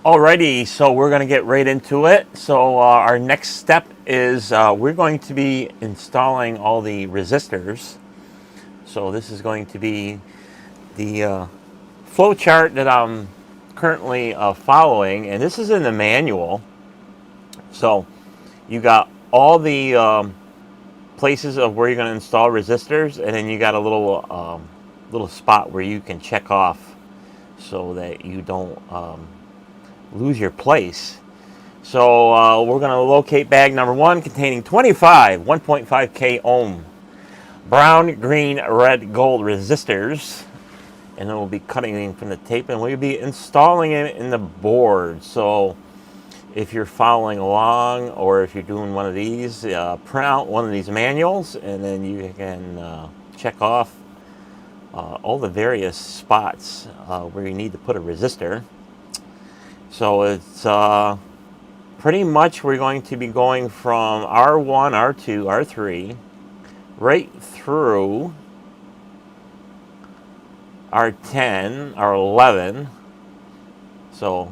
Alrighty, so we're going to get right into it. So our next step is we're going to be installing all the resistors. So this is going to be the flow chart that I'm currently following, and this is in the manual. So you got all the places of where you're going to install resistors, and then you got a little spot where you can check off so that you don't lose your place. So we're going to locate bag number 1 containing 25 1.5K ohm brown, green, red, gold resistors, and then we'll be cutting them from the tape and we'll be installing it in the board. So if you're following along or if you're doing one of these, print out one of these manuals and then you can check off all the various spots where you need to put a resistor. So it's pretty much we're going to be going from R1, R2, R3 right through R10, R11. So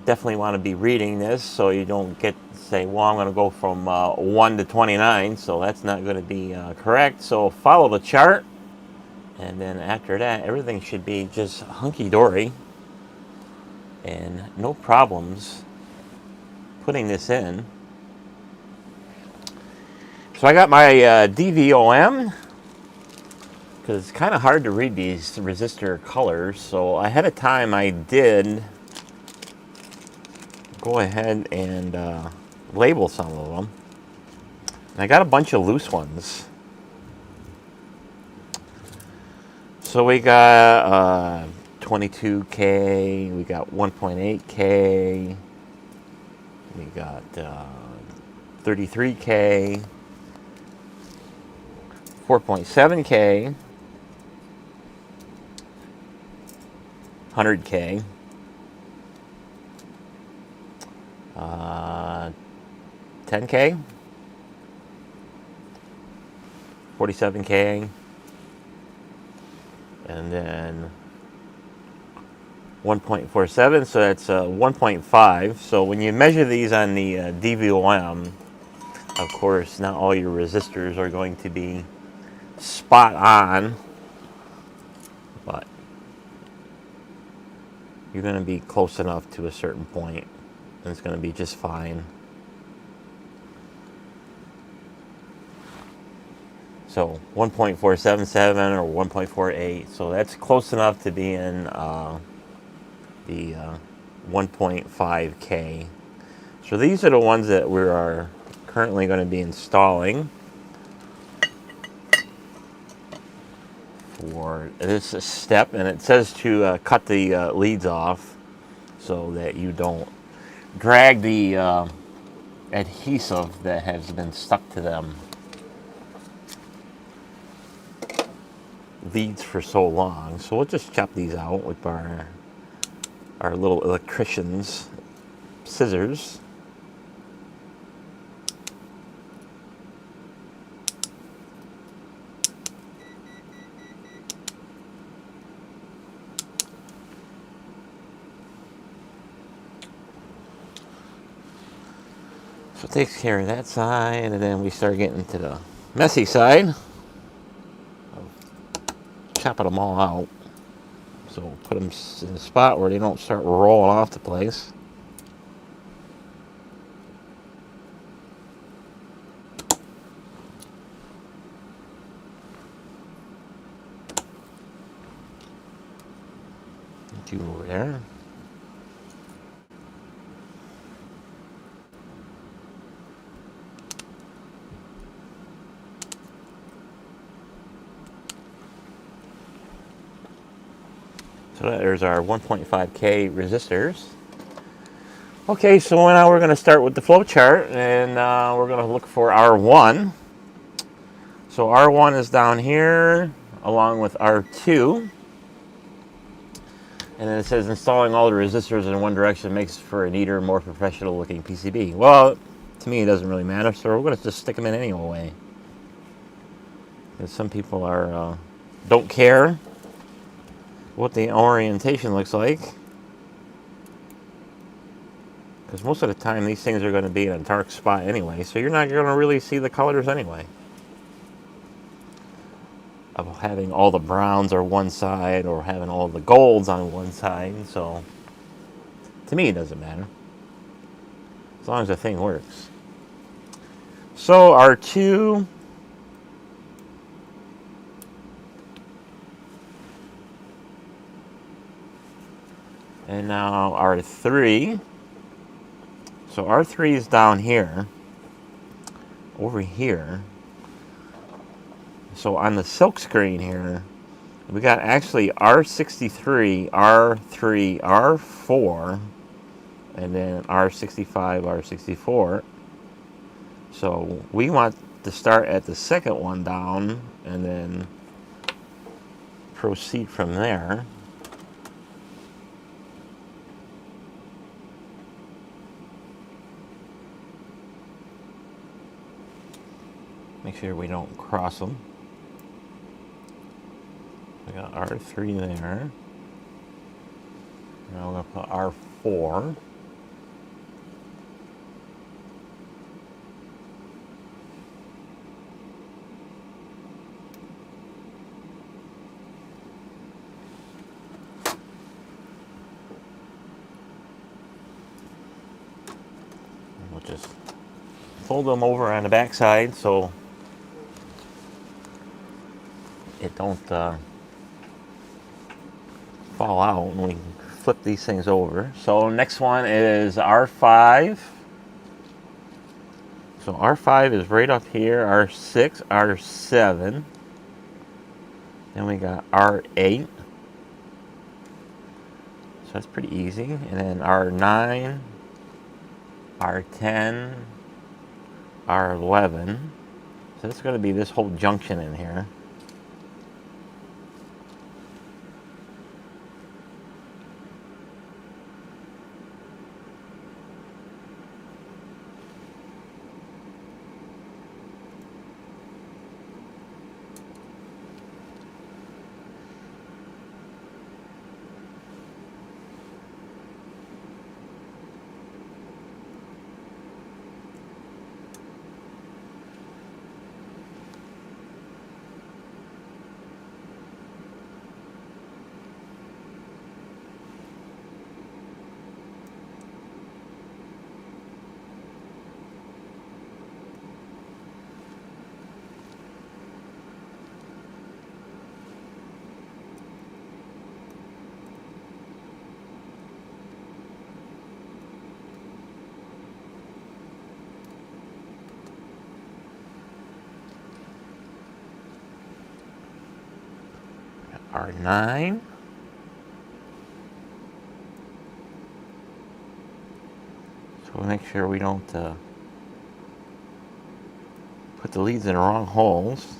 definitely want to be reading this so you don't get to say, well, I'm going to go from 1 to 29. So that's not going to be correct. So follow the chart. And then after that, everything should be just hunky-dory and no problems putting this in. So I got my DVOM because it's kind of hard to read these resistor colors. So ahead of time I did go ahead and label some of them. And I got a bunch of loose ones. So we got 22K, we got 1.8K, we got 33K, 4.7K, 100K, 10K, 47K, and then 1.47, so that's 1.5. So when you measure these on the DVOM, of course, not all your resistors are going to be spot on, but you're going to be close enough to a certain point, and it's going to be just fine. So 1.477 or 1.48, so that's close enough to be in the 1.5K. So these are the ones that we are currently going to be installing for this step, and it says to cut the leads off so that you don't drag the adhesive that has been stuck to them leads for so long. So we'll just chop these out with our little electrician's scissors. So it takes care of that side, and then we start getting to the messy side. Chopping them all out. So put them in a spot where they don't start rolling off the place. Two over there. So there's our 1.5K resistors. Okay, so now we're going to start with the flow chart, and we're going to look for R1. So R1 is down here, along with R2. And then it says installing all the resistors in one direction makes for a neater, more professional looking PCB. Well, to me it doesn't really matter, so we're going to just stick them in any old way. Because some people are don't care what the orientation looks like. Because most of the time these things are going to be in a dark spot anyway, so you're not going to really see the colors anyway. Of having all the browns on one side or having all the golds on one side, so to me it doesn't matter. As long as the thing works. So our two and now our three. So our three is down here, over here. So on the silk screen here, we got actually R63, R3, R4, and then R65, R64. So we want to start at the second one down and then proceed from there. Make sure we don't cross them. We got R3 there. Now we're going to put R4. And we'll just fold them over on the back side so it don't fall out when we flip these things over. So next one is R5. So R5 is right up here, R6, R7. Then we got R8. So that's pretty easy. And then R9, R10, R11. So it's going to be this whole junction in here. R9. So we'll make sure we don't put the leads in the wrong holes.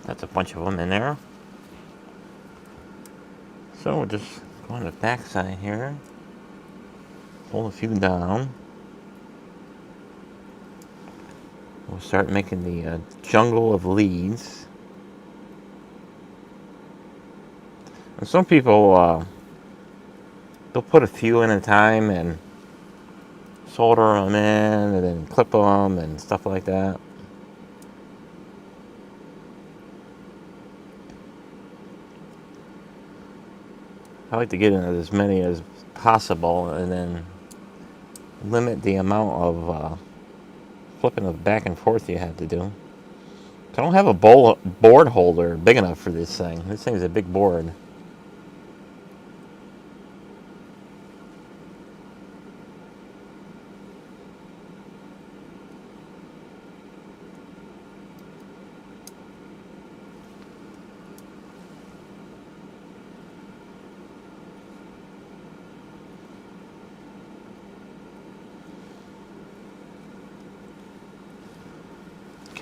That's a bunch of them in there. So we'll just go on the back side here. Pull a few down. We'll start making the jungle of leads. And some people, they'll put a few in a time and solder them in and then clip them and stuff like that. I like to get into as many as possible and then limit the amount of flipping of back and forth you have to do. I don't have a board holder big enough for this thing. This thing's a big board.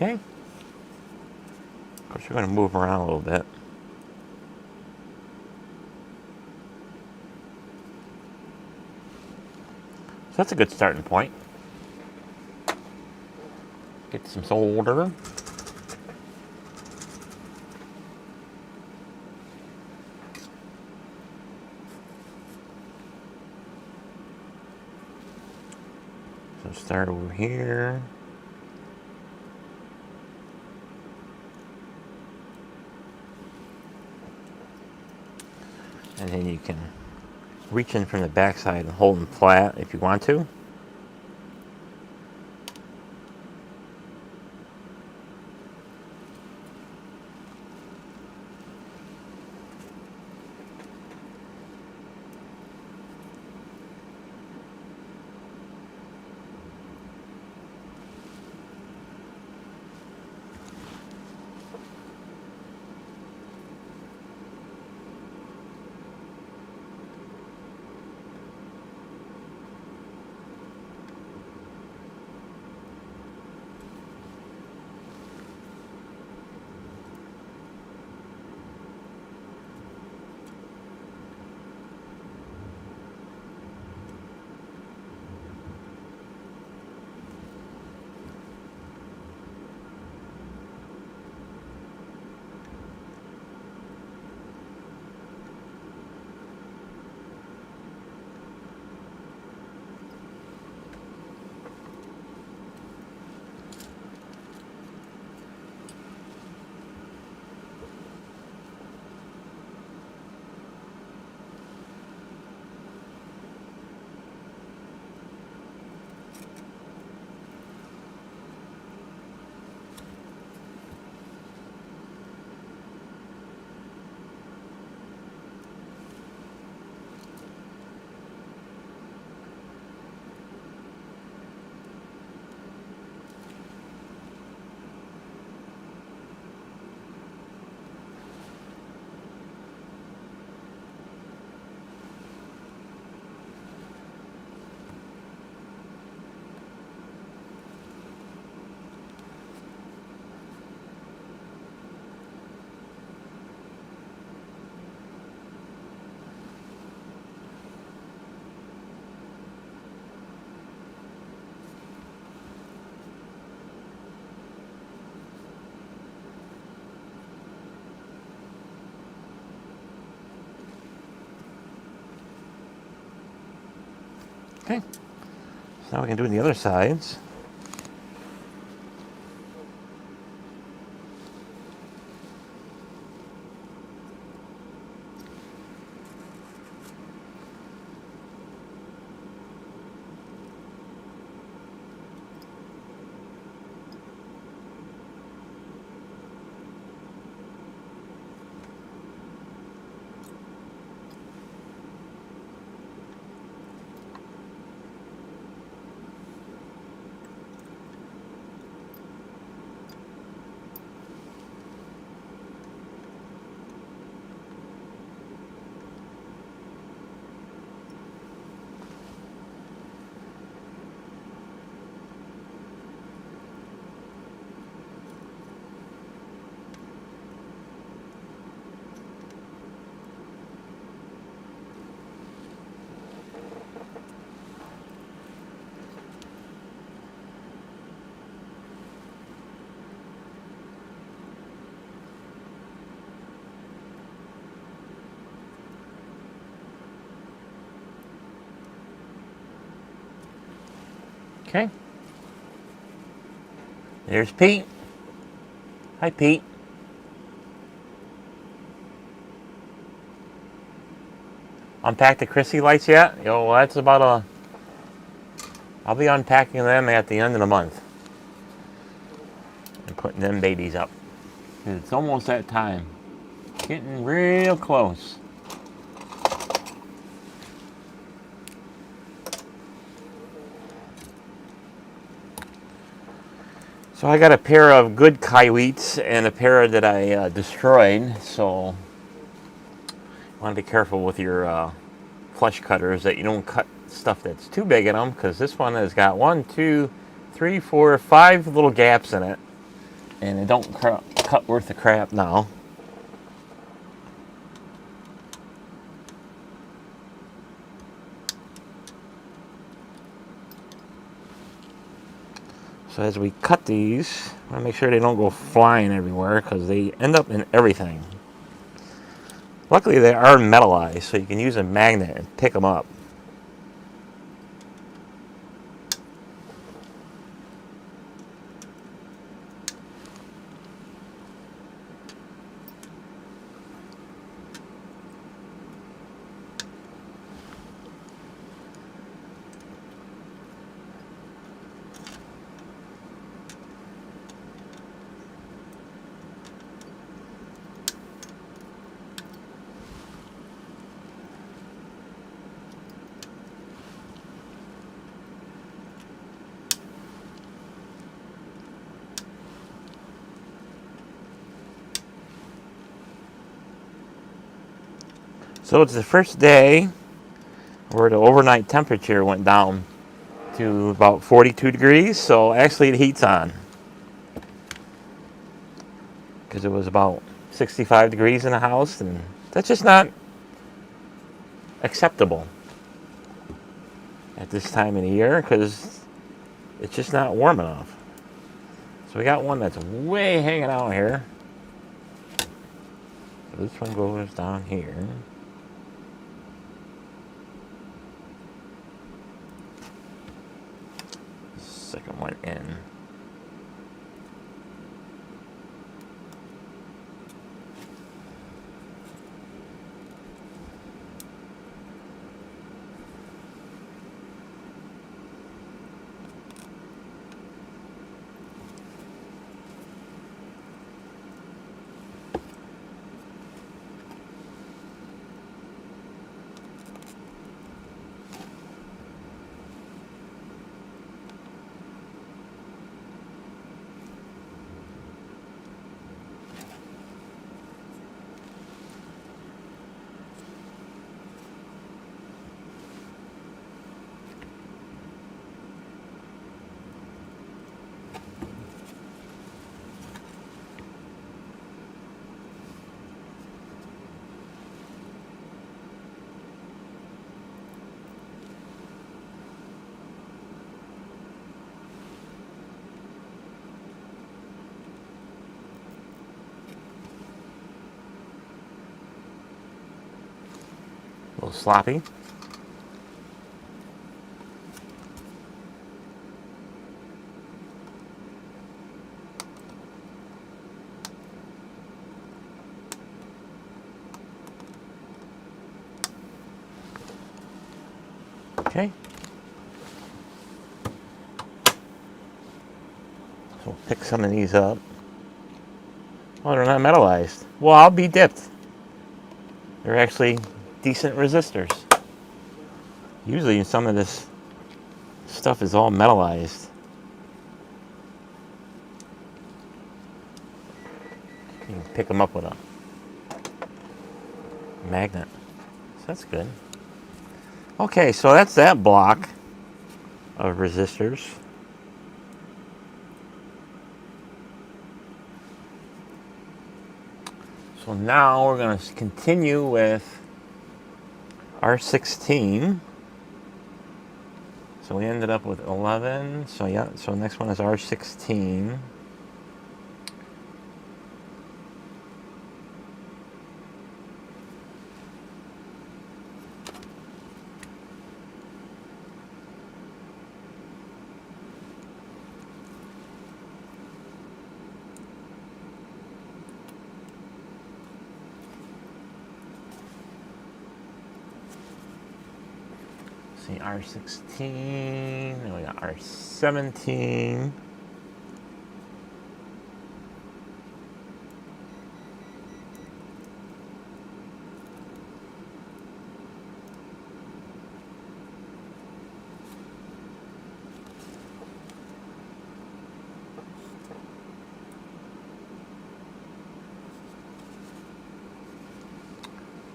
Okay. Of course, we're going to move around a little bit. So that's a good starting point. Get some solder. So start over here. And then you can reach in from the back side and hold them flat if you want to. Okay. So now we can do the other sides. Okay. There's Pete. Hi, Pete. Unpack the Chrissy lights yet? Yo, well, that's about a... I'll be unpacking them at the end of the month. And putting them babies up. It's almost that time. Getting real close. So I got a pair of good coyotes and a pair that I destroyed. So you want to be careful with your flush cutters that you don't cut stuff that's too big in them, because this one has got 1, 2, 3, 4, 5 little gaps in it. and it don't cut worth the crap now. So as we cut these, I want to make sure they don't go flying everywhere because they end up in everything. Luckily, they are metallized, so you can use a magnet and pick them up. So it's the first day where the overnight temperature went down to about 42 degrees. So actually the heat's on. Because it was about 65 degrees in the house. And that's just not acceptable at this time of the year. Because it's just not warm enough. So we got one that's way hanging out here. So this one goes down here. Second one in. A little sloppy. Okay. So we'll pick some of these up. Oh, they're not metallized. Well, I'll be dipped. They're actually decent resistors. Usually some of this stuff is all metallized. You can pick them up with a magnet. So that's good. Okay, so that's that block of resistors. So now we're going to continue with R16. So we ended up with 11. So yeah, so next one is R16. See, R16, then we got R17.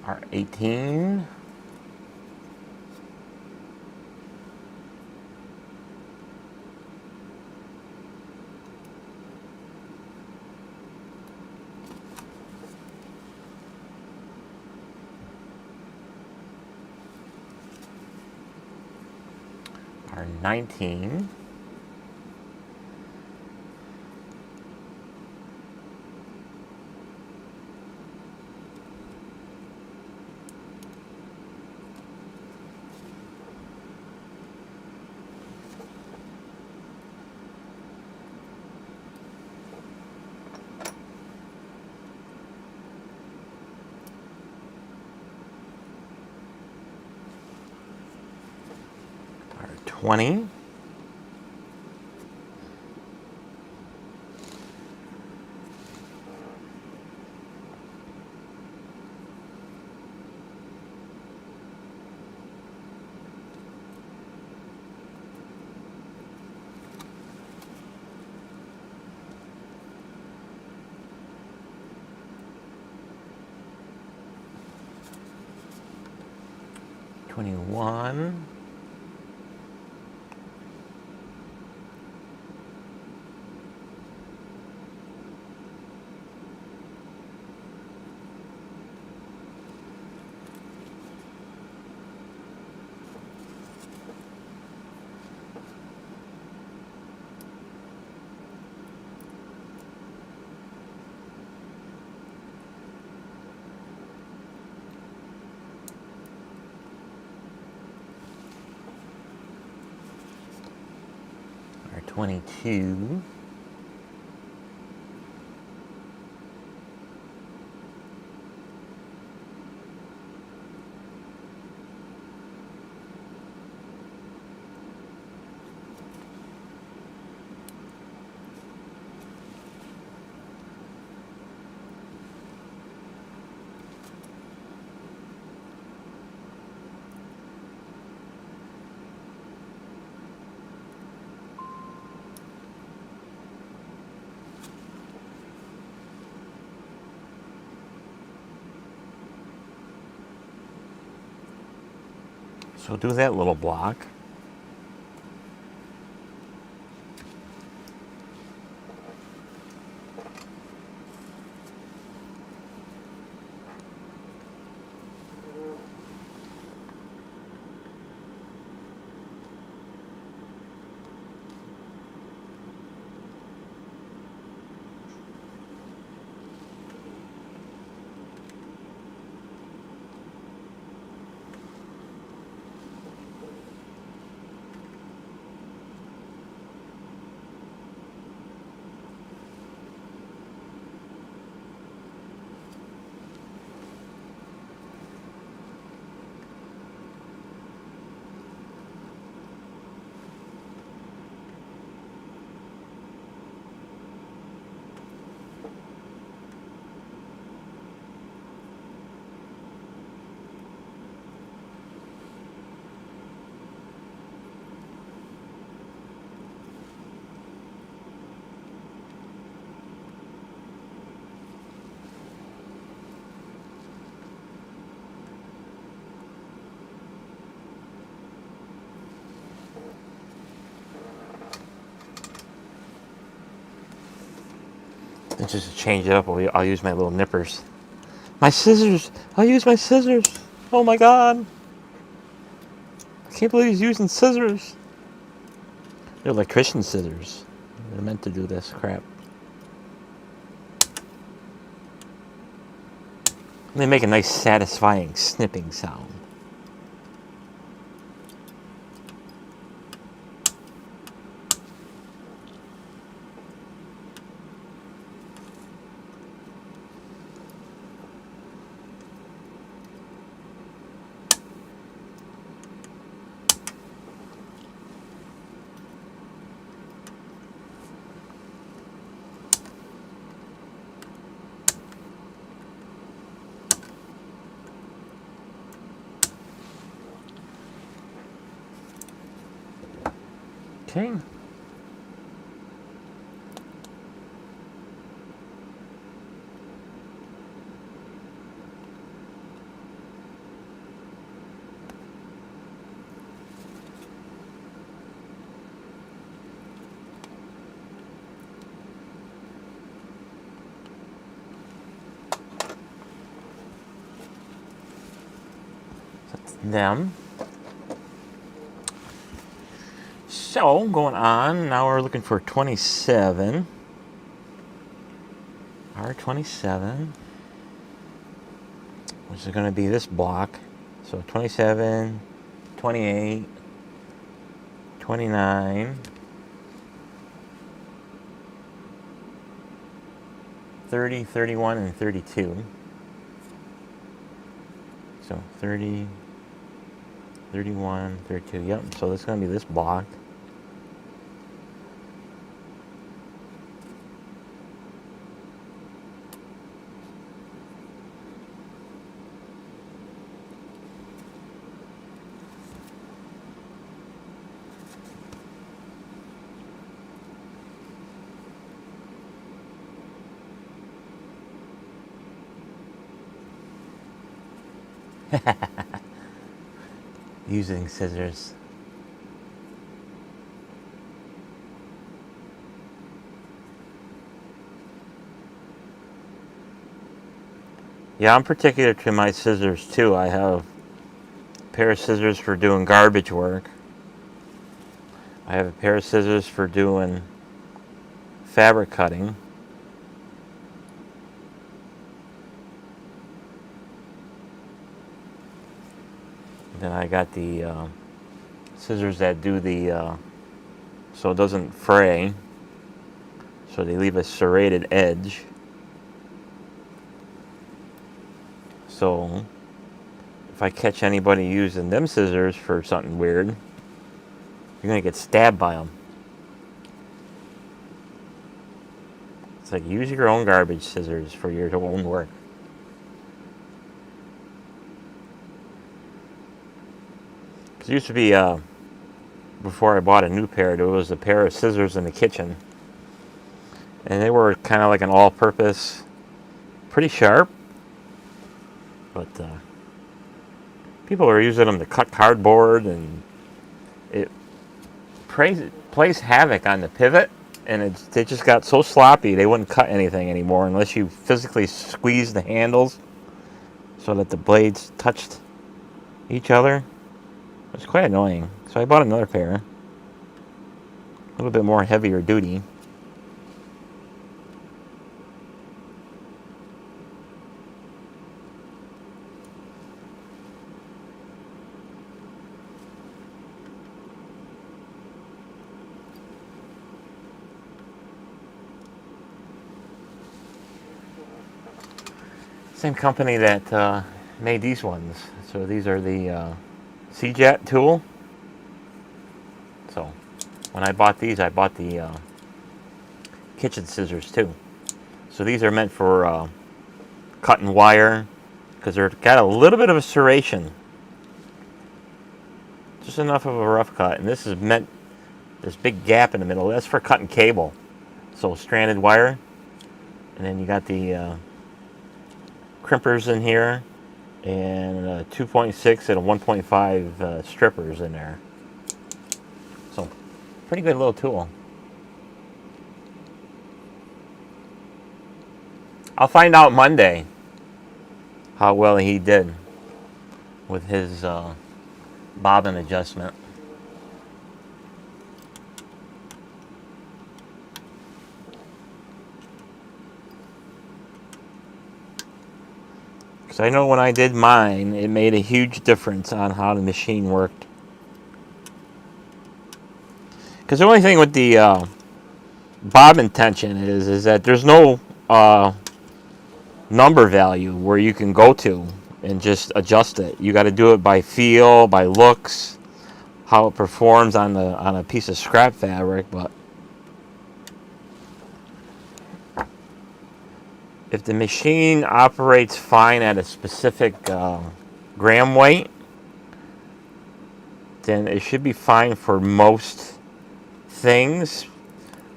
R18. our 19. Our 20. $21. Our 22. So do that little block. And just to change it up, I'll use my little nippers. My scissors! I'll use my scissors! Oh my god! I can't believe he's using scissors! They're electrician scissors. They're meant to do this crap. And they make a nice satisfying snipping sound. Okay. That's them. So, going on, now we're looking for 27. R27, which is going to be this block. So 27, 28, 29, 30, 31, and 32. So 30, 31, 32. Yep, so that's going to be this block. Using scissors. Yeah, I'm particular to my scissors too. I have a pair of scissors for doing garbage work. I have a pair of scissors for doing fabric cutting. Then I got the scissors that do the so it doesn't fray, so they leave a serrated edge. So if I catch anybody using them scissors for something weird, you're gonna get stabbed by them. It's like, use your own garbage scissors for your own work. It used to be, before I bought a new pair, there was a pair of scissors in the kitchen. And they were kind of like an all-purpose, pretty sharp. But people are using them to cut cardboard, and it plays havoc on the pivot. And they just got so sloppy, they wouldn't cut anything anymore unless you physically squeeze the handles so that the blades touched each other. It was quite annoying. So I bought another pair. A little bit more heavier duty. Same company that made these ones. So these are the C-Jet tool. So when I bought these, I bought the kitchen scissors too. So these are meant for cutting wire, because they've got a little bit of a serration, just enough of a rough cut. And this is meant, this big gap in the middle, that's for cutting cable, so stranded wire. And then you got the crimpers in here, and 2.6 and a 1.5 strippers in there. So pretty good little tool. I'll find out Monday how well he did with his bobbin adjustment. Because I know when I did mine, it made a huge difference on how the machine worked. Because the only thing with the bobbin tension is that there's no number value where you can go to and just adjust it. You got to do it by feel, by looks, how it performs on a piece of scrap fabric. But if the machine operates fine at a specific gram weight, then it should be fine for most things.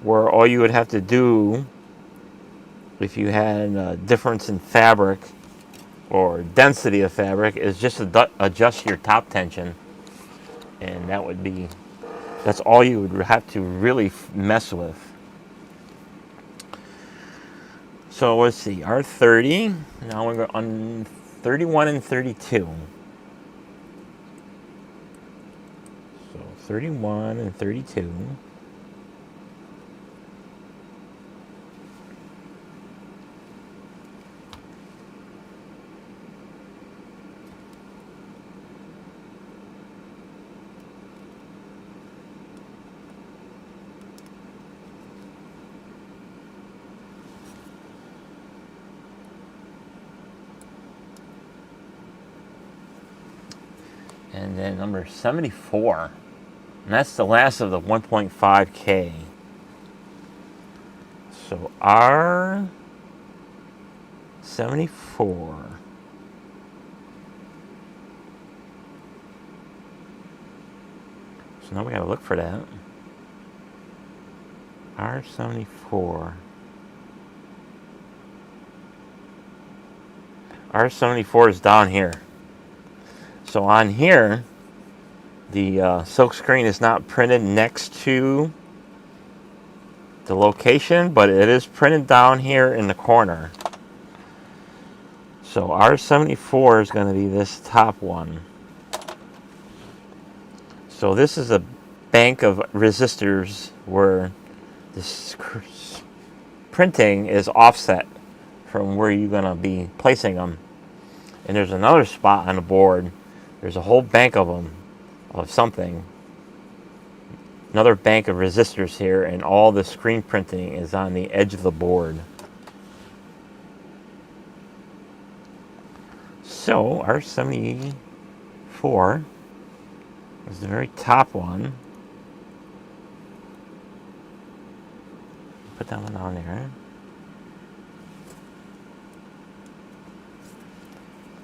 Where all you would have to do, if you had a difference in fabric or density of fabric, is just adjust your top tension, and that's all you would have to really mess with. So let's see, R30, now we're on 31 and 32. So 31 and 32. And then number 74. And that's the last of the 1.5K. So R74. So now we gotta look for that. R74. R74 is down here. So on here, the silk screen is not printed next to the location, but it is printed down here in the corner. So R74 is going to be this top one. So this is a bank of resistors where this printing is offset from where you're going to be placing them. And there's another spot on the board. There's a whole bank of them, of something. Another bank of resistors here, and all the screen printing is on the edge of the board. So R74 is the very top one. Put that one on there.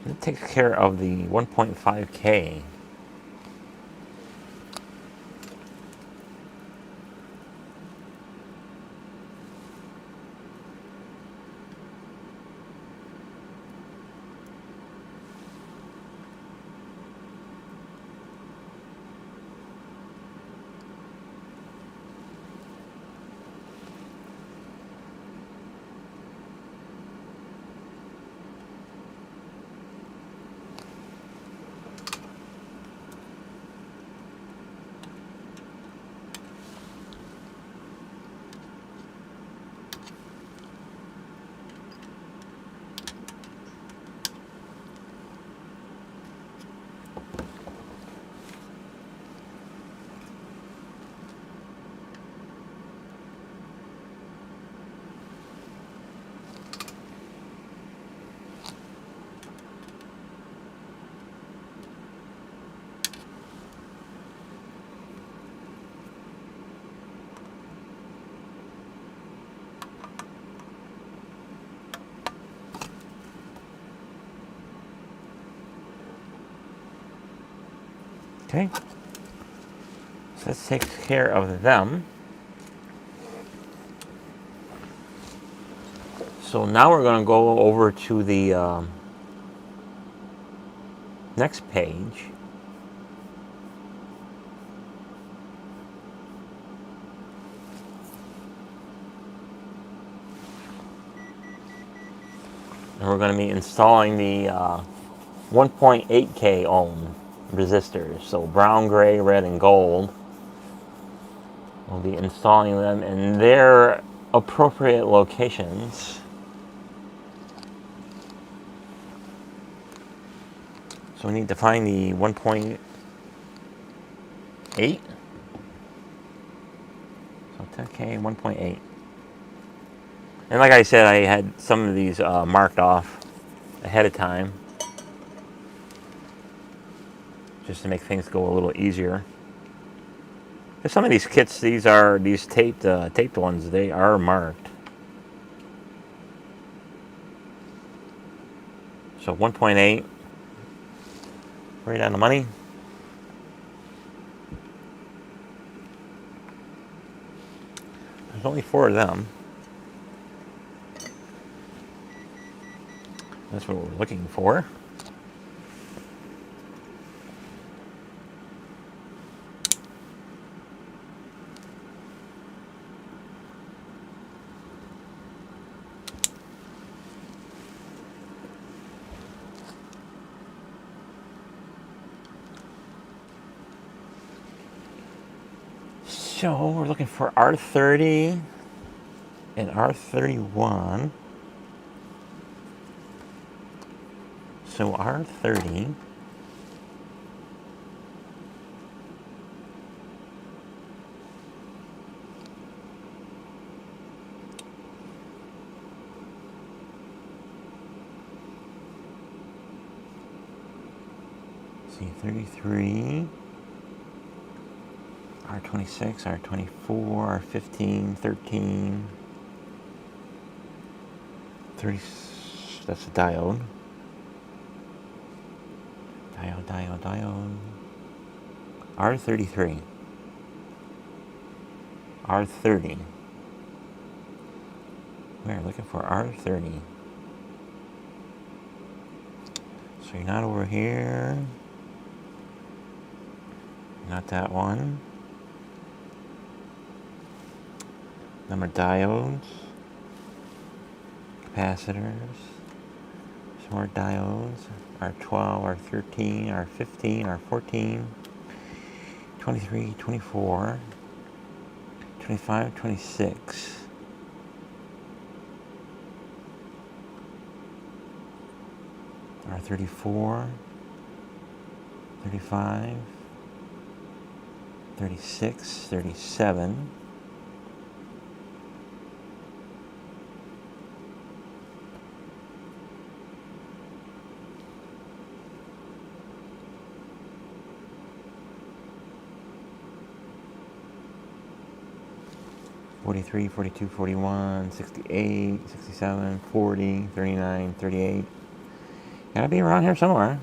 And it takes care of the 1.5K. Okay, so that takes care of them. So now we're going to go over to the next page. And we're going to be installing the 1.8K ohm resistors. So brown, gray, red, and gold. We'll be installing them in their appropriate locations. So we need to find the 1.8. So 10K, 1.8. And like I said, I had some of these marked off ahead of time, just to make things go a little easier. Because some of these kits, these taped ones, they are marked. So 1.8, right on the money. There's only 4 of them. That's what we're looking for. So we're looking for R30 and R31. So R30. See, 33. R26, R24, R15, 13, 30, that's a diode. Diode. R33. R30. We're looking for R30. So you're not over here. Not that one. Number diodes. Capacitors. Some more diodes. R12, R13, R15, R14, 23, 24, 25, 26. R34, 35, 36, 37. $43, $42, $41, $68, $67, $40, $39, $38. Gotta be around here somewhere.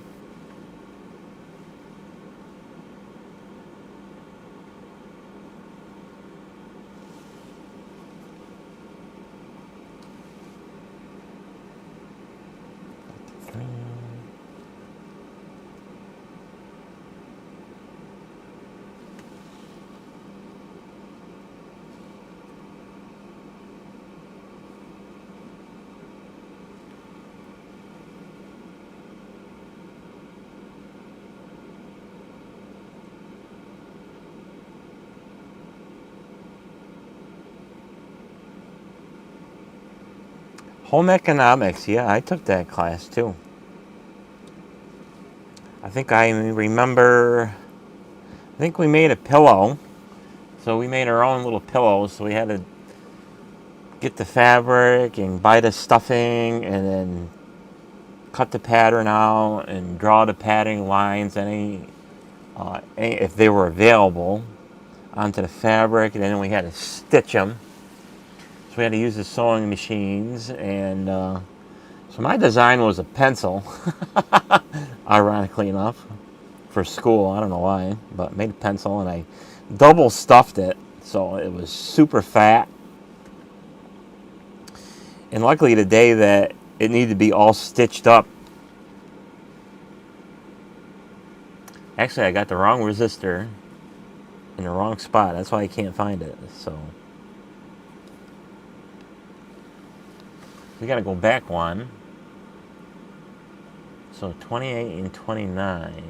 Home economics, yeah, I took that class too. I think we made a pillow. So we made our own little pillows. So we had to get the fabric and buy the stuffing and then cut the pattern out and draw the padding lines, any if they were available, onto the fabric. And then we had to stitch them. So we had to use the sewing machines, and so my design was a pencil, ironically enough, for school. I don't know why, but made a pencil, and I double stuffed it, so it was super fat. And luckily, the day that it needed to be all stitched up, actually, I got the wrong resistor in the wrong spot. That's why I can't find it. So we got to go back one. So 28 and 29.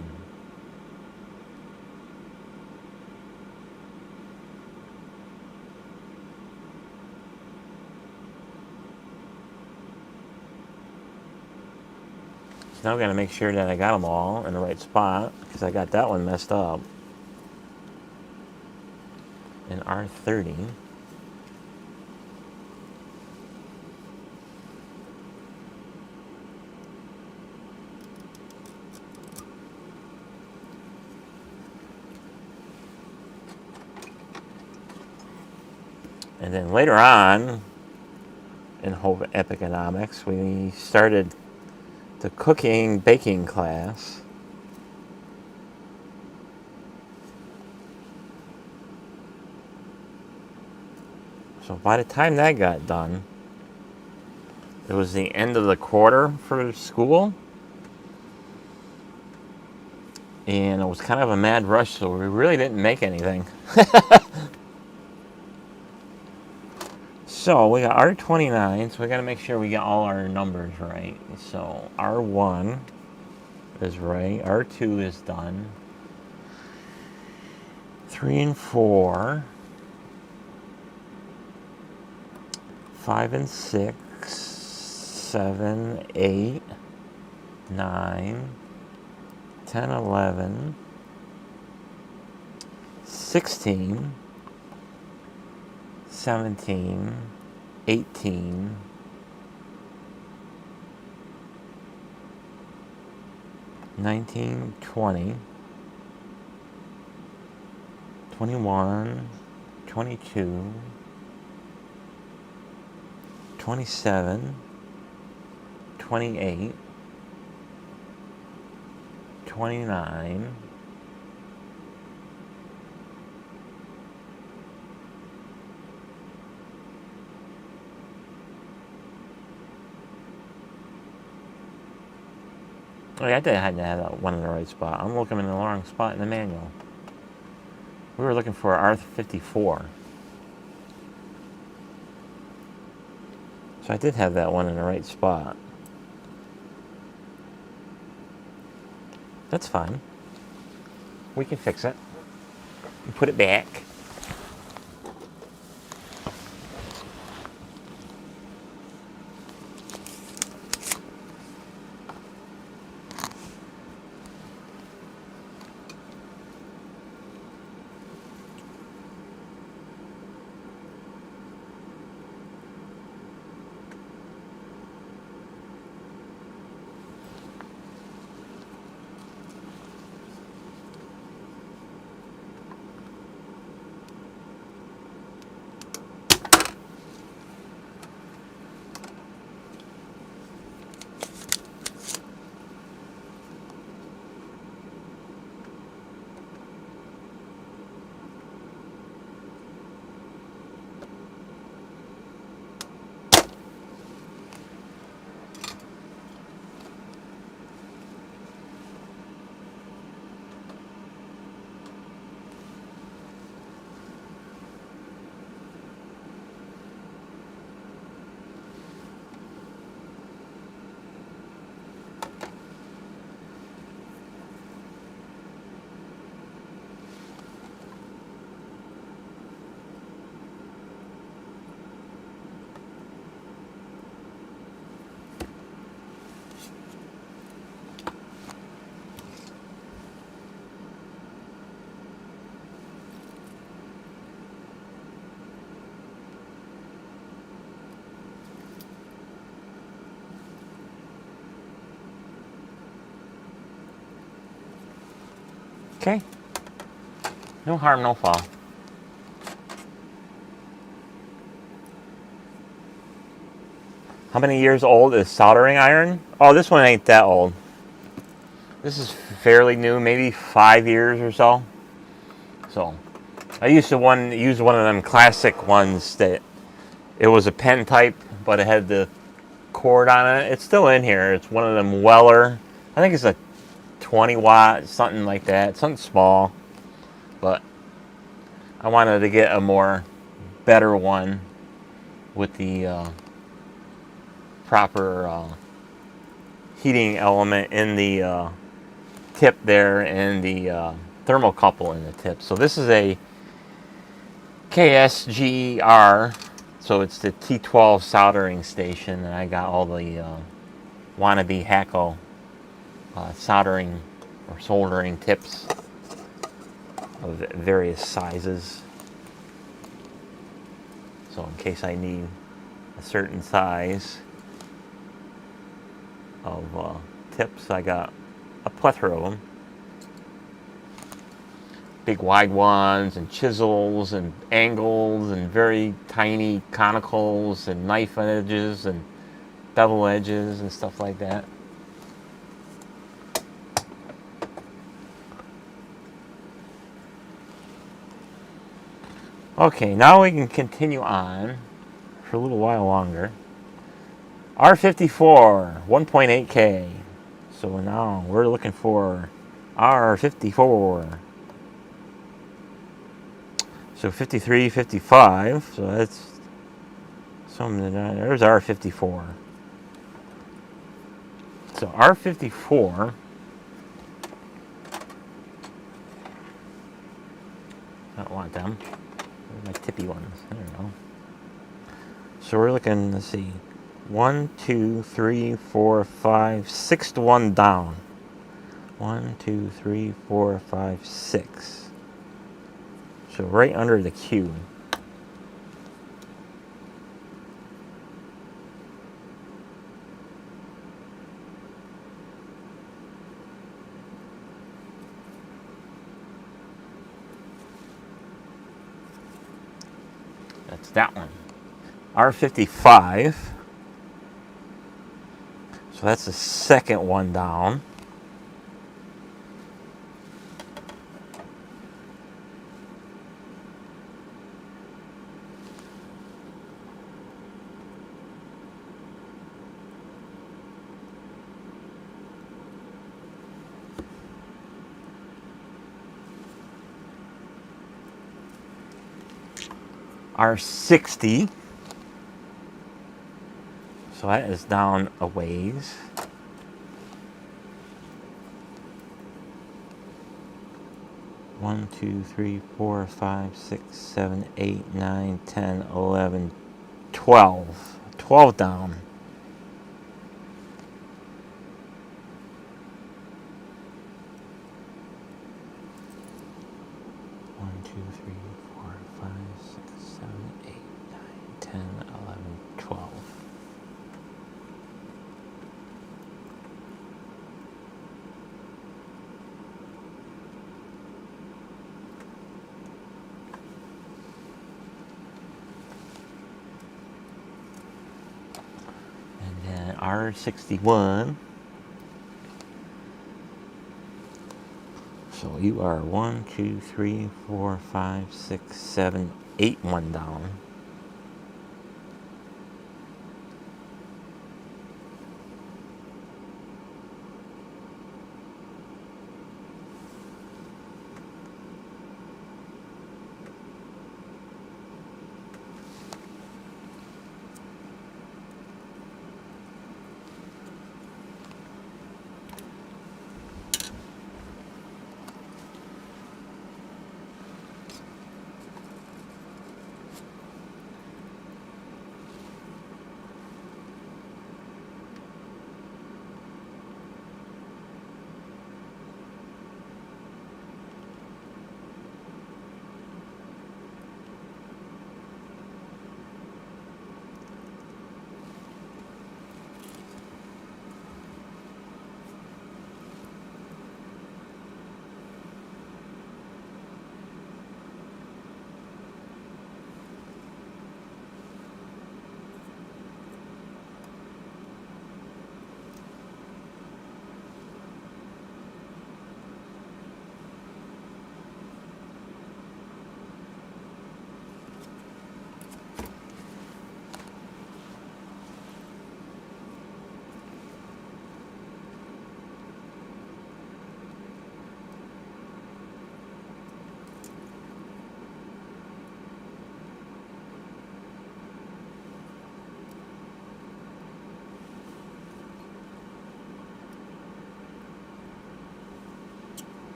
So now we got to make sure that I got them all in the right spot, because I got that one messed up. In R30. And then later on, in Home Economics, we started the cooking, baking class. So by the time that got done, it was the end of the quarter for school. And it was kind of a mad rush, so we really didn't make anything. So we got R29, so we got to make sure we get all our numbers right. So R1 is right, R2 is done, 3 and 4, 5 and 6, 7, 8, 9, 10, 11, 16, 17, 18, 19, 20, 21, 22, 27, 28, 29, 'Oh yeah, I did have to have that one in the right spot. I'm looking in the wrong spot in the manual. We were looking for R54. So I did have that one in the right spot. That's fine. We can fix it. And put it back. Okay. No harm, no foul. How many years old is soldering iron? Oh, this one ain't that old. This is fairly new, maybe 5 years or so. So, I used to use one of them classic ones that it was a pen type, but it had the cord on it. It's still in here. It's one of them Weller. I think it's a 20 watt, something like that, something small. But I wanted to get a more better one with the proper heating element in the tip there and the thermocouple in the tip. So this is a KSGR, so it's the T12 soldering station, and I got all the wannabe Hacko soldering or soldering tips of various sizes. So in case I need a certain size of tips, I got a plethora of them. Big wide ones and chisels and angles and very tiny conicals and knife edges and bevel edges and stuff like that. Okay, now we can continue on for a little while longer. R54, 1.8K. So now we're looking for R54. So 53, 55. So that's something. There's R54. So R54. I don't want them. Where's my tippy ones? There we go. So we're looking, let's see, 1, 2, 3, 4, 5, 6 to 1 down. 1, 2, 3, 4, 5, 6. So right under the Q. That's that one. R55. So that's the second one down. R60. So that is down a ways. One, 2, 3, 4, 5, 6, 7, 8, 9, 10, 11, 12. 12 down. One, 2, 3, 4, 5, 6, 7, 8, 9, 10, 11, 12. R61. So you are 1, 2, 3, 4, 5, 6, 7, 8 one down.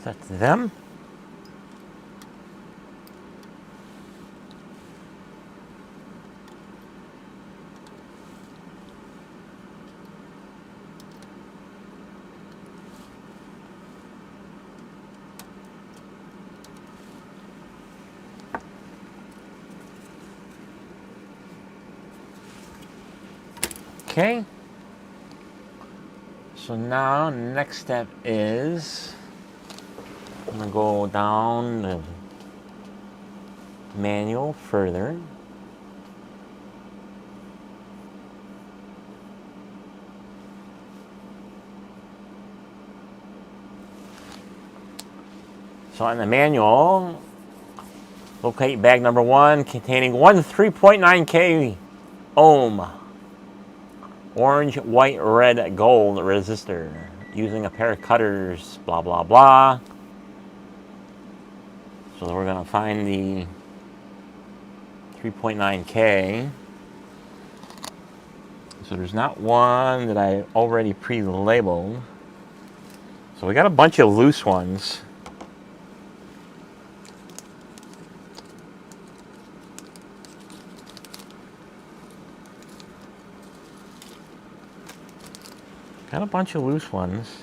That's them. Okay. So now next step is I'm gonna go down the manual further. So on the manual, locate bag number 1 containing one 3.9K ohm orange, white, red, gold resistor using a pair of cutters, blah, blah, blah. So we're going to find the 3.9K So there's not one that I already pre-labeled. So we got a bunch of loose ones. Got a bunch of loose ones.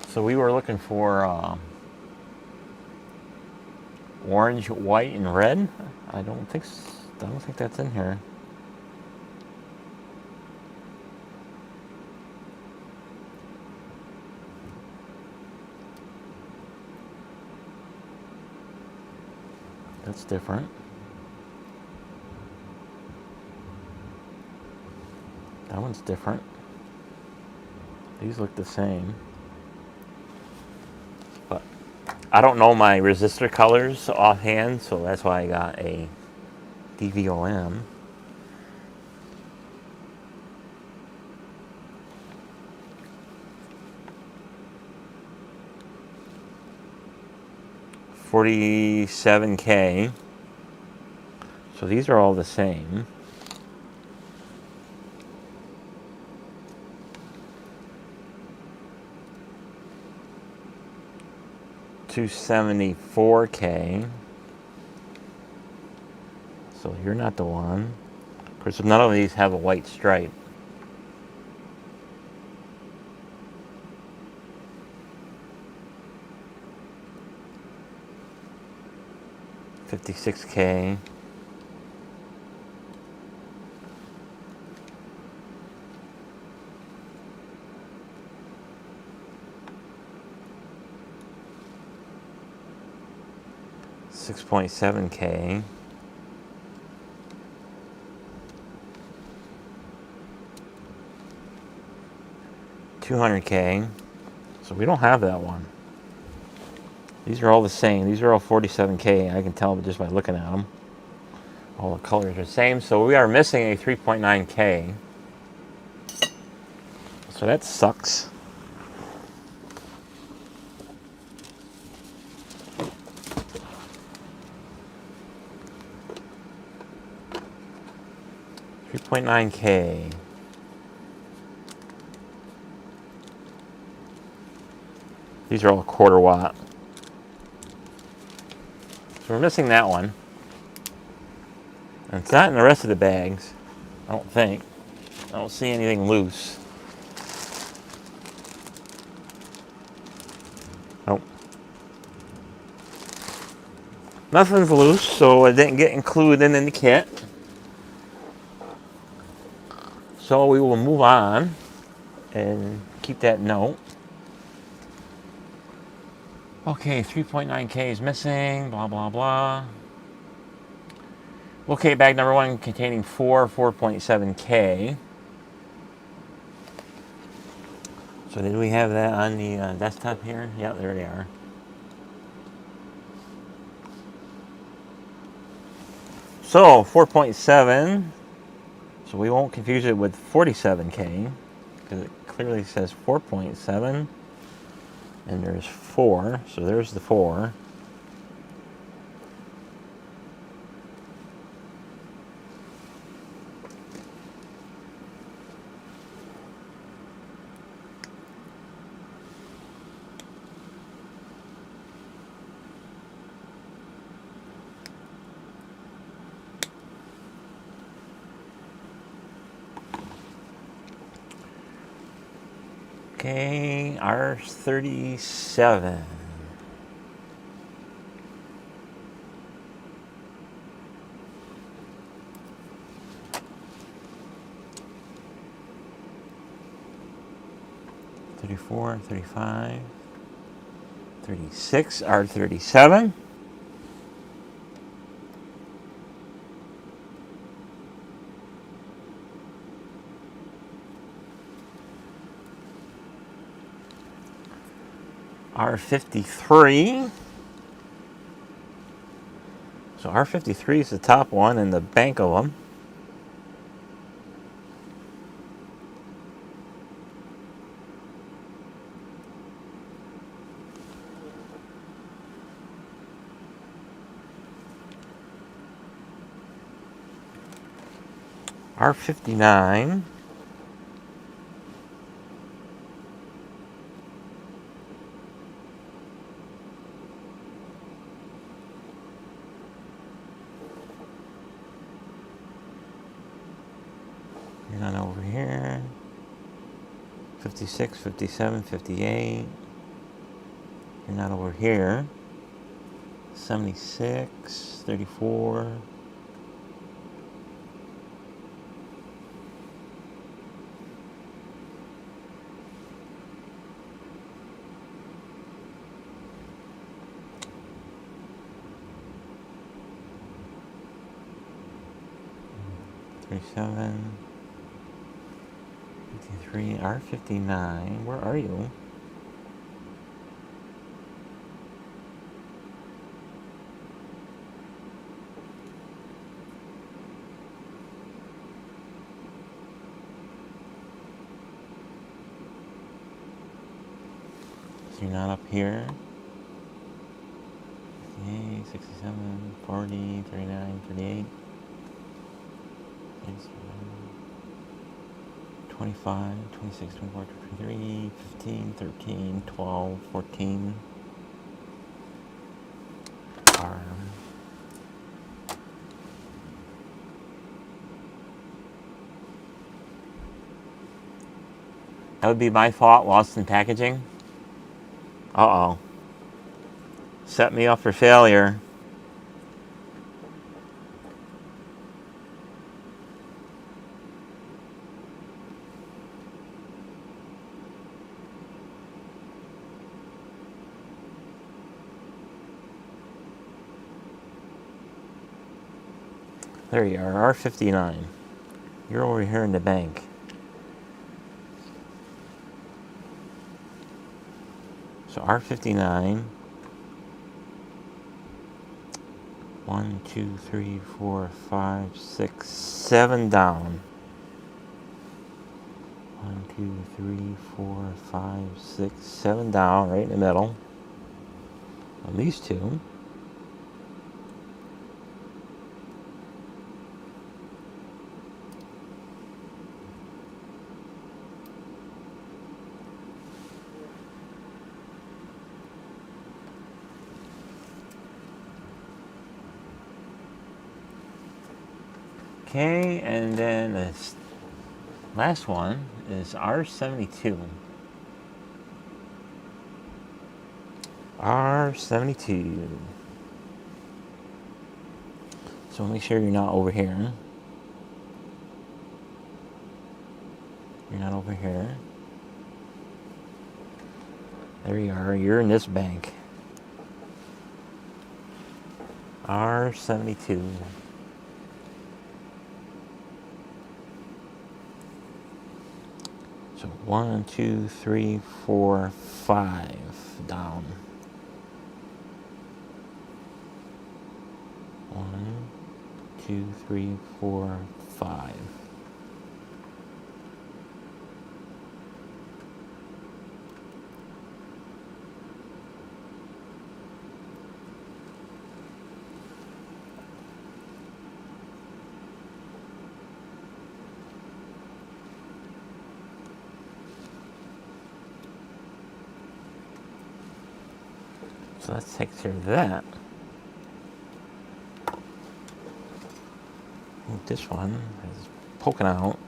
So we were looking for orange, white, and red. I don't think that's in here. That's different. That one's different. These look the same. But I don't know my resistor colors offhand, so that's why I got a DVOM. $47K. So these are all the same. $274K. So you're not the one. Of course, none of these have a white stripe. $56K. $6.7K. $200K. So we don't have that one. These are all the same. These are all $47K. I can tell just by looking at them. All the colors are the same. So we are missing a $3.9K. So that sucks. $3.9K. These are all a quarter watt. So we're missing that one. And it's not in the rest of the bags. I don't think. I don't see anything loose. Nope. Nothing's loose, so it didn't get included in the kit. So we will move on and keep that note. Okay, 3.9K is missing, blah, blah, blah. Okay, bag number one containing 4.7K. So did we have that on the desktop here? Yeah, there they are. So 4.7. So we won't confuse it with 47K because it clearly says 4.7. And there's 4, so there's the 4. Okay, R37. $34, $35, $36, R37. R53. So R53 is the top one in the bank of them. R59. You're not over here. 56, 57, 58. You're not over here. 76, 34. R57, 53, R59. Where are you? So you're not up here. 58, 67, 40, 39, 38. 25, 26, 24, 23, 15, 13, 12, 14. R. That would be my fault, lost in packaging. Uh-oh. Set me up for failure. There you are, R59. You're over here in the bank. So R59. 1, 2, 3, 4, 5, 6, 7 down. 1, 2, 3, 4, 5, 6, 7 down, right in the middle. On these two. Okay, and then this last one is R72. R72. So make sure you're not over here. You're not over here. There you are. You're in this bank. R72. So 1, 2, 3, 4, 5 down. 1, 2, 3, 4, 5. So let's take care of that. This one is poking out.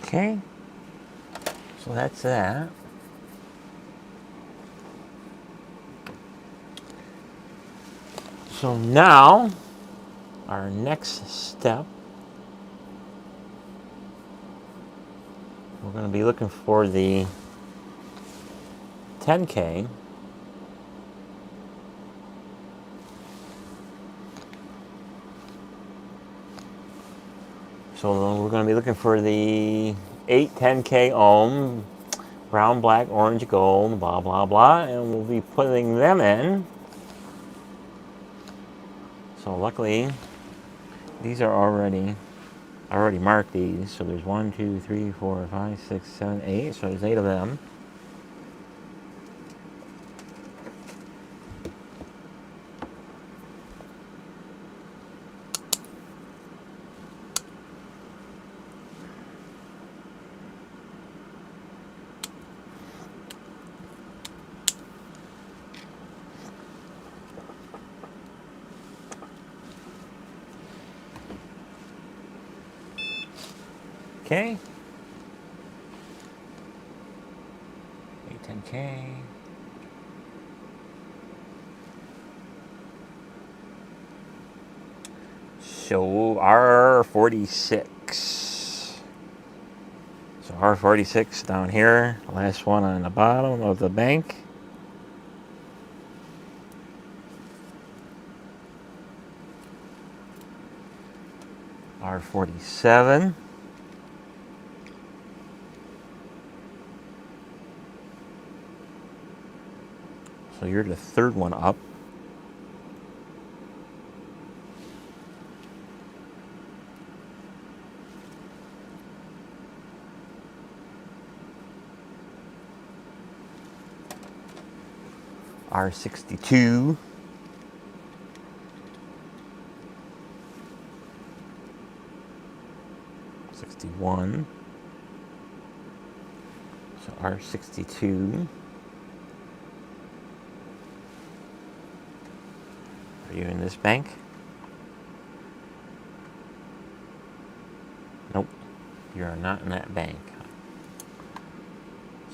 Okay, so that's that. So now, our next step, we're going to be looking for the 10K. So we're going to be looking for the 8 10K ohm, brown, black, orange, gold, blah, blah, blah, and we'll be putting them in. So luckily, these are already, I already marked these. So there's 1, 2, 3, 4, 5, 6, 7, 8. So there's 8 of them. Okay. 8 10K. So R46. So R46 down here, last one on the bottom of the bank. R47. So you're the third one up. R62. R61. So R62. Are you in this bank? Nope. You are not in that bank.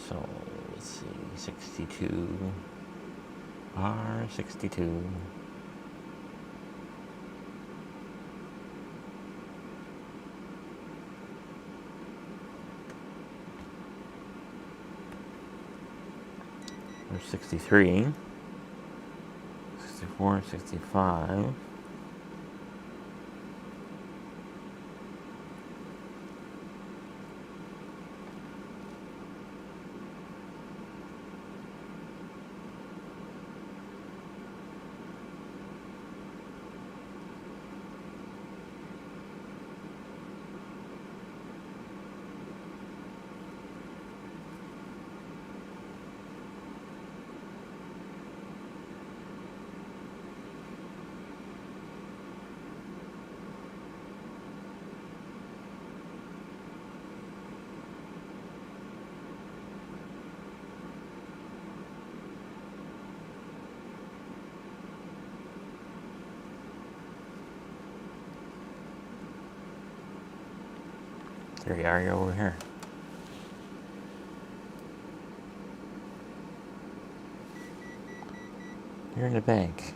So let's see. 62. R62. There's 63, 64, 65. There you are, you're over here. You're in the bank.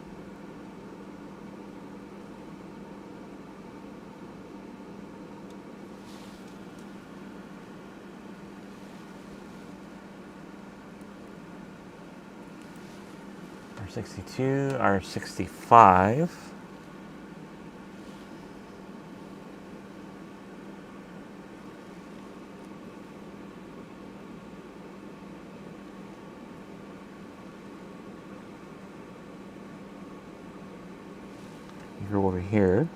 R62, R65. You're over here.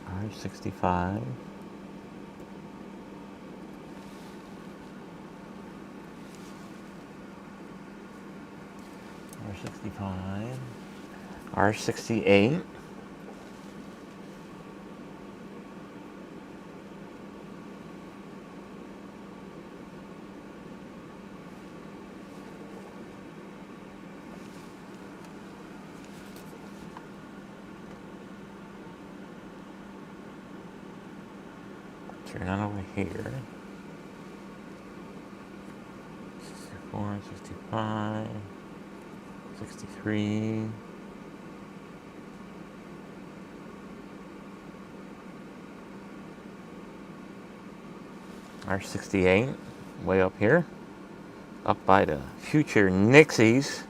R65. R65. R68. Turn on over here. 64, 65, 63. R68, way up here, up by the future Nixies.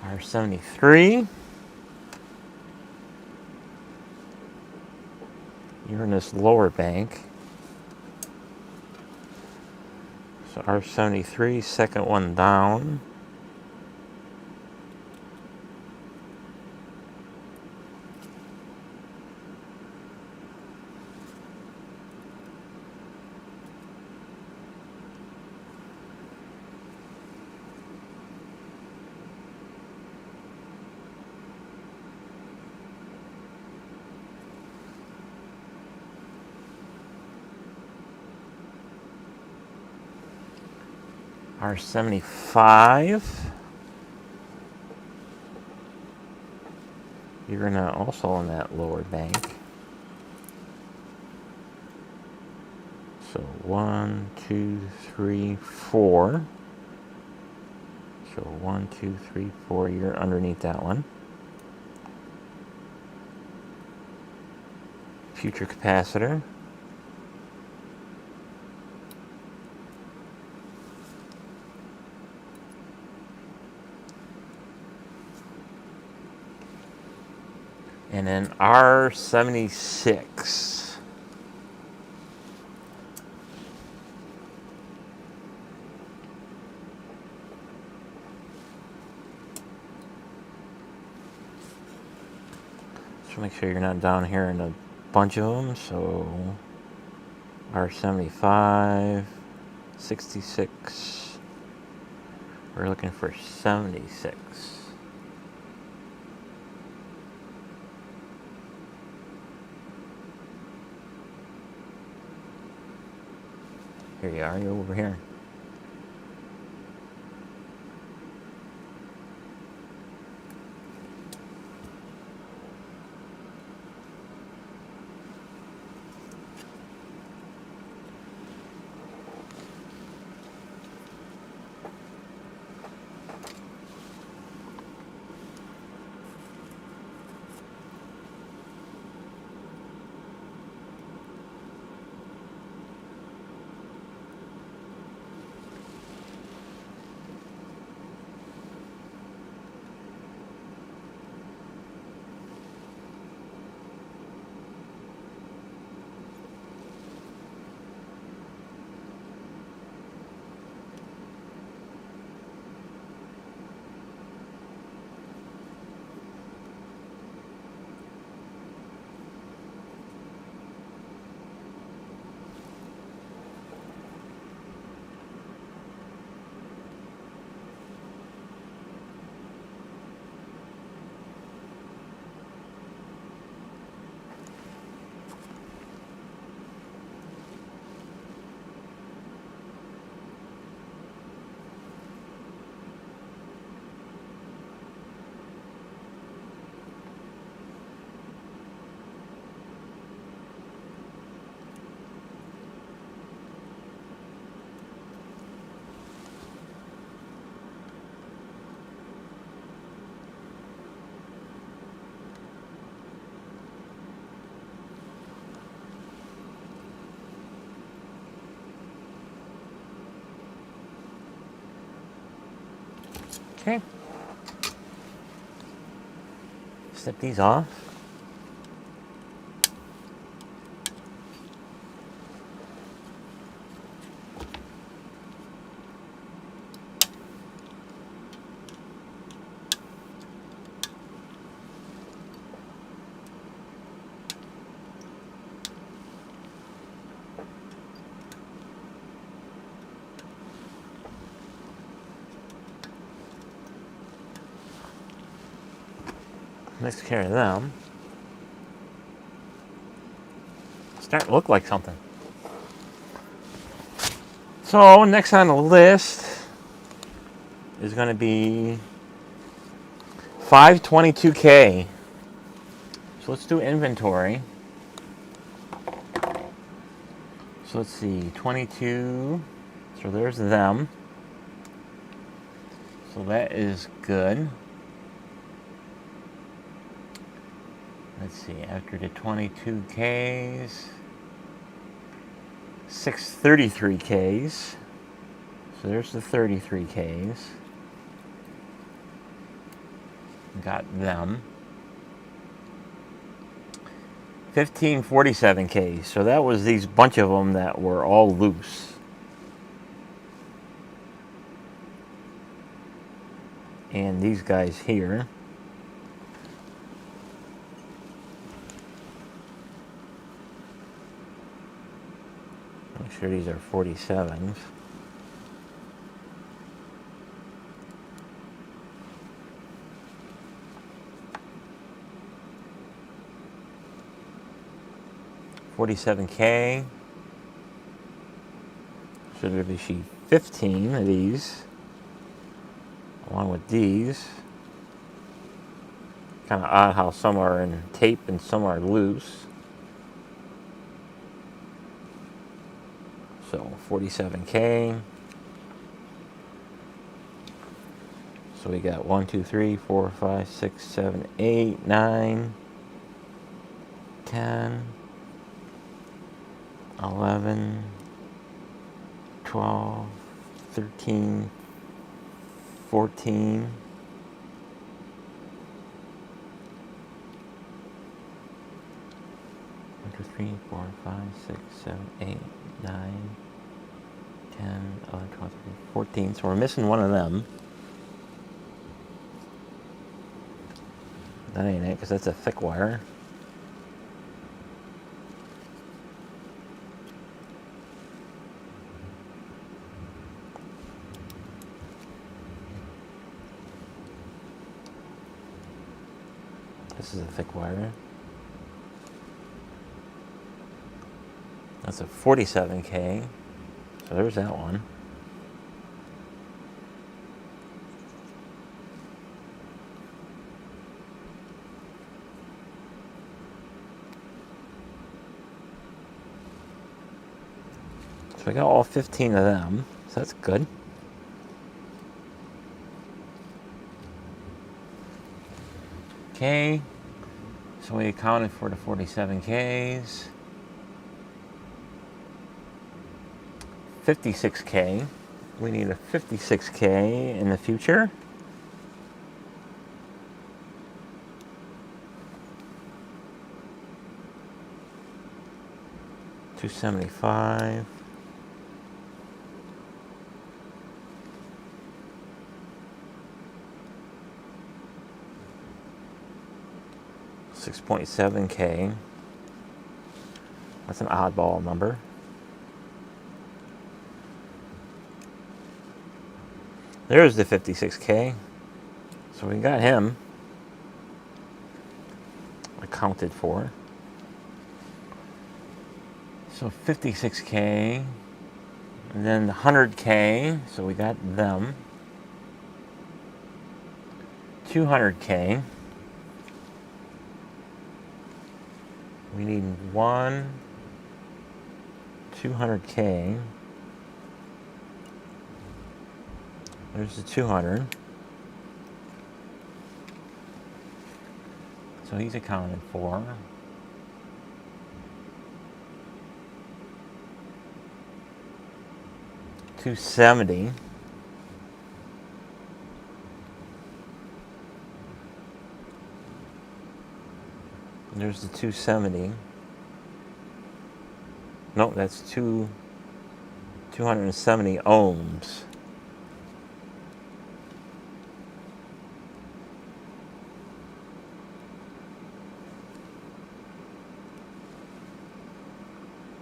R73, you're in this lower bank. So R73, second one down. R75. You're also in that lower bank. So 1, 2, 3, 4. So 1, 2, 3, 4. You're underneath that one. Future capacitor. And then R76. So make sure you're not down here in a bunch of them. So R75, 66. We're looking for 76. Here you are, you're over here. Okay. Snip these off. Let's care of them. Start to look like something. So next on the list is going to be 522K. So let's do inventory. So let's see, 22. So there's them. So that is good. Let's see, after the 22Ks, 633Ks. So there's the 33Ks. Got them. 1547Ks. So that was these bunch of them that were all loose. And these guys here. Make sure these are 47s. $47K. So there be 15 of these, along with these. Kind of odd how some are in tape and some are loose. So 47K. So we got 1, 2, 3, 4, 5, 6, 7, 8, 9, 10, 11, 12, 13, 14. 3, 4, 5, 6, 7, 8, 9, 10, 11, 12, 13, 14. So we're missing one of them. That ain't it, because that's a thick wire. This is a thick wire. That's a 47K. So there's that one. So we got all 15 of them. So that's good. Okay. So we accounted for the 47Ks. 56K. We need a 56K in the future. $275. $6.7K. That's an oddball number. There's the 56K. So we got him accounted for. So 56K. And then the 100K. So we got them. 200K. We need one 200K. There's the 200. So he's accounted for. $270. There's the 270. Nope, that's 270 ohms.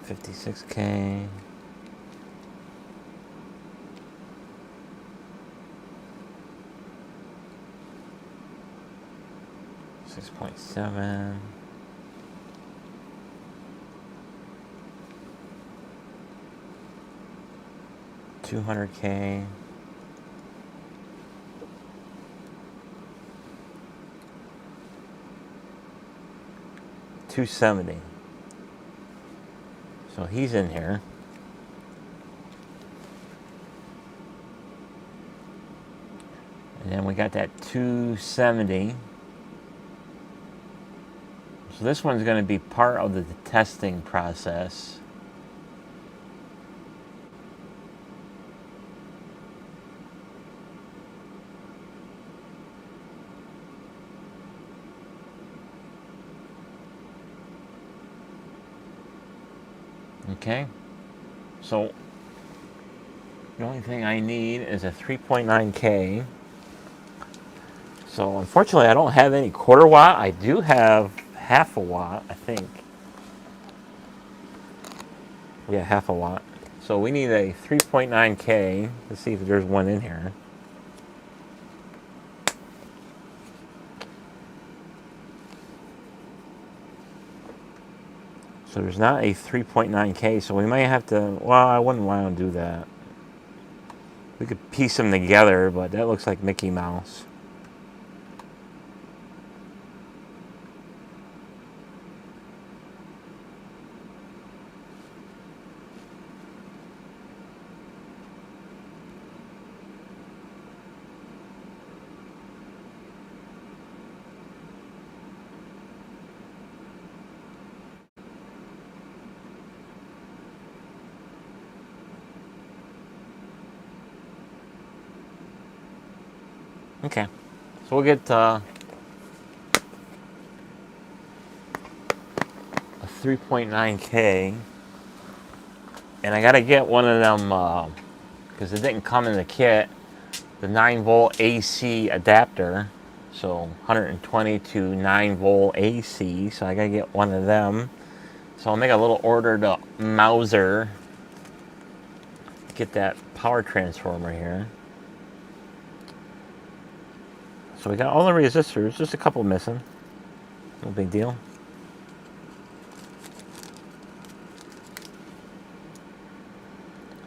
$56K. $6.7. $200K. 270. So he's in here. And then we got that 270. So this one's going to be part of the testing process. Okay, so the only thing I need is a 3.9K. So unfortunately I don't have any quarter watt. I do have half a watt, I think. Yeah, half a watt. So we need a 3.9K. Let's see if there's one in here. So there's not a 3.9K, so we might have to, well, I wouldn't want to do that. We could piece them together, but that looks like Mickey Mouse. Okay, so we'll get a 3.9K, and I gotta get one of them because it didn't come in the kit. The 9-volt AC adapter, so 120 to 9-volt AC. So I gotta get one of them. So I'll make a little order to Mauser. Get that power transformer here. So we got all the resistors, just a couple missing. No big deal.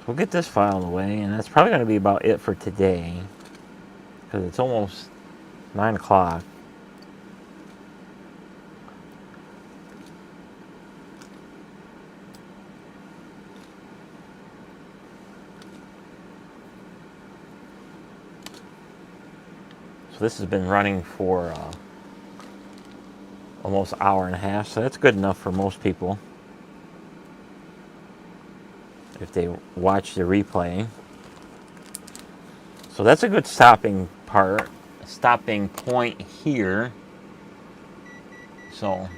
So we'll get this file away, and that's probably going to be about it for today, because it's almost 9 o'clock. So this has been running for almost an hour and a half, so that's good enough for most people if they watch the replay. So that's a good stopping point here. So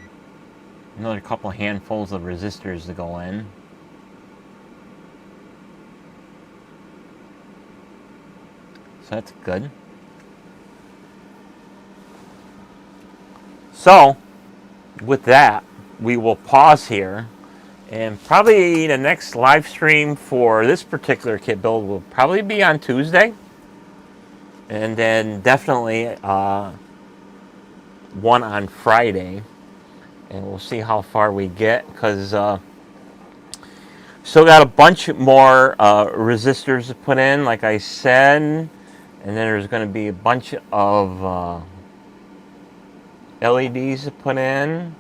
another couple handfuls of resistors to go in. So that's good. So with that, we will pause here, and probably the next live stream for this particular kit build will probably be on Tuesday, and then definitely one on Friday, and we'll see how far we get, because still got a bunch more resistors to put in, like I said, and then there's going to be a bunch of LEDs to put in,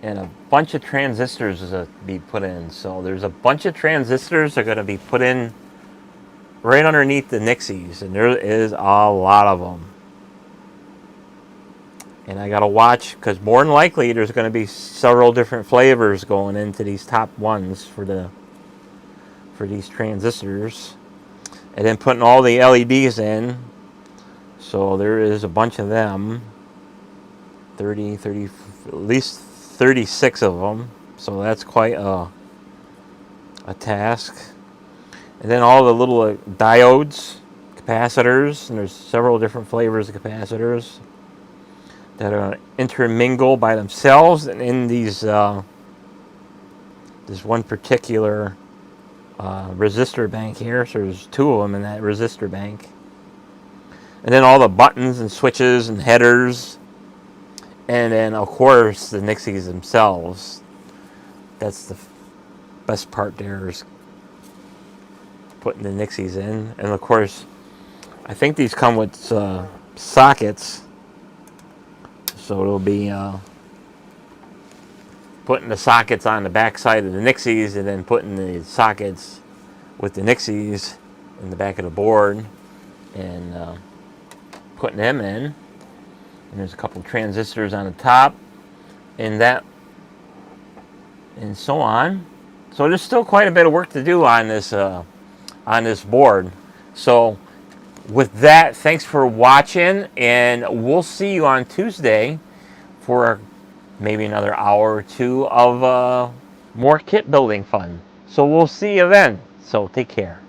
and a bunch of transistors to be put in. So there's a bunch of transistors that are going to be put in right underneath the Nixies, and there is a lot of them. And I got to watch, because more than likely there's going to be several different flavors going into these top ones for these transistors, and then putting all the LEDs in. So there is a bunch of them. 30, at least 36 of them. So that's quite a task. And then all the little diodes, capacitors, and there's several different flavors of capacitors that are intermingle by themselves and in these this one particular resistor bank here. So there's 2 of them in that resistor bank. And then all the buttons and switches and headers. And then, of course, the Nixies themselves. That's the best part there, is putting the Nixies in. And, of course, I think these come with sockets. So it'll be putting the sockets on the back side of the Nixies, and then putting the sockets with the Nixies in the back of the board, and putting them in. And there's a couple transistors on the top, and so on. So there's still quite a bit of work to do on this board. So with that, thanks for watching, and we'll see you on Tuesday for maybe another hour or two of more kit building fun. So we'll see you then. So take care.